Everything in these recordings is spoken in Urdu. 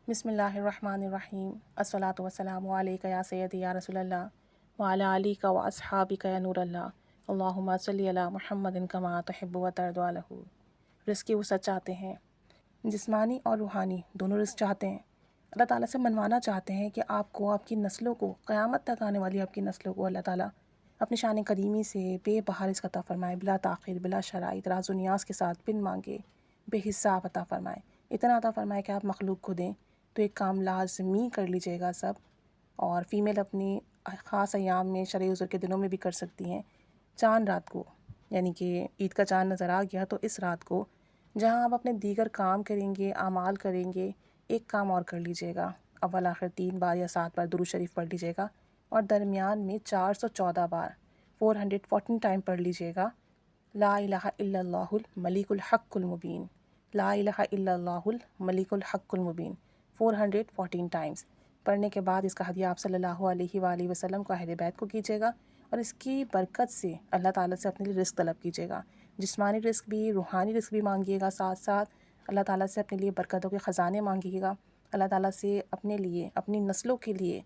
بسم اللہ الرحمن الرحیم الصلاۃ والسلام علیک یا سیدی یا رسول اللہ وعلی آلک و اصحابک یا نور اللہ اللہم صلی علی محمد کما تحب و ترضی عنہ۔ رزق کی وسعت چاہتے ہیں، جسمانی اور روحانی دونوں رزق چاہتے ہیں، اللہ تعالیٰ سے منوانا چاہتے ہیں کہ آپ کو، آپ کی نسلوں کو، قیامت تک آنے والی آپ کی نسلوں کو اللہ تعالیٰ اپنی شان کریمی سے بے بہا رزق عطا فرمائے، بلا تاخیر، بلا شرائط، راز و نیاز کے ساتھ بن مانگے بے حساب عطا فرمائے، اتنا عطا فرمائے کہ آپ مخلوق کو دیں۔ تو ایک کام لازمی کر لیجیے گا سب، اور فیمیل اپنی خاص ایام میں شرع عذر کے دنوں میں بھی کر سکتی ہیں۔ چاند رات کو، یعنی کہ عید کا چاند نظر آ گیا تو اس رات کو جہاں آپ اپنے دیگر کام کریں گے، اعمال کریں گے، ایک کام اور کر لیجیے گا، اول آخر 3 بار یا 7 بار درود شریف پڑھ لیجیے گا، اور درمیان میں 414 بار 414 ٹائم پڑھ لیجیے گا لا الہ الا اللہ الملک الحق المبین، لا الہ الا اللہ الملک الحق المبین 414 ٹائمز پڑھنے کے بعد اس کا ہدیہ آپ صلی اللہ علیہ وآلہ وسلم کو اہل بیت کو کیجیے گا، اور اس کی برکت سے اللہ تعالیٰ سے اپنے لیے رزق طلب کیجیے گا، جسمانی رزق بھی، روحانی رزق بھی مانگیے گا، ساتھ ساتھ اللہ تعالیٰ سے اپنے لیے برکتوں کے خزانے مانگیے گا، اللہ تعالیٰ سے اپنے لیے، اپنی نسلوں کے لیے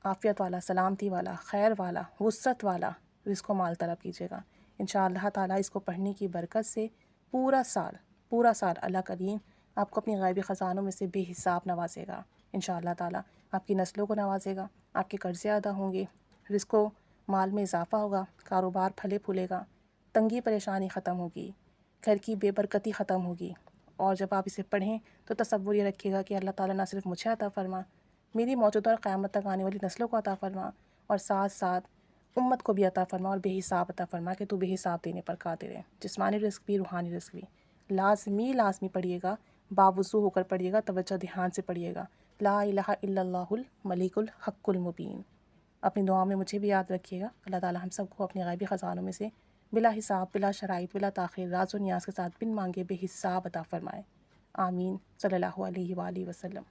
عافیت والا، سلامتی والا، خیر والا، وسعت والا رزق و مال طلب کیجیے گا۔ انشاءاللہ اللہ تعالیٰ اس کو پڑھنے کی برکت سے پورا سال اللہ کریم آپ کو اپنی غیبی خزانوں میں سے بے حساب نوازے گا۔ انشاءاللہ تعالیٰ آپ کی نسلوں کو نوازے گا، آپ کے قرضے ادا ہوں گے، رزق و مال میں اضافہ ہوگا، کاروبار پھلے پھولے گا، تنگی پریشانی ختم ہوگی، گھر کی بے برکتی ختم ہوگی۔ اور جب آپ اسے پڑھیں تو تصور یہ رکھیے گا کہ اللہ تعالیٰ نہ صرف مجھے عطا فرما، میری موجودہ اور قیامت تک آنے والی نسلوں کو عطا فرما، اور ساتھ ساتھ امت کو بھی عطا فرما، اور بے حساب عطا فرما کہ تو بے حساب دینے پر قادر ہے۔ جسمانی رزق بھی، روحانی رزق بھی لازمی پڑھیے گا، باوضو ہو کر پڑھیے گا، توجہ دھیان سے پڑھیے گا، لا الہ الا اللہ الملک الحق المبین۔ اپنی دعاؤں میں مجھے بھی یاد رکھیے گا۔ اللہ تعالیٰ ہم سب کو اپنے غیبی خزانوں میں سے بلا حساب، بلا شرائط، بلا تاخیر، راز و نیاز کے ساتھ بن مانگے بے حساب عطا فرمائے۔ آمین، صلی اللہ علیہ وآلہ وسلم۔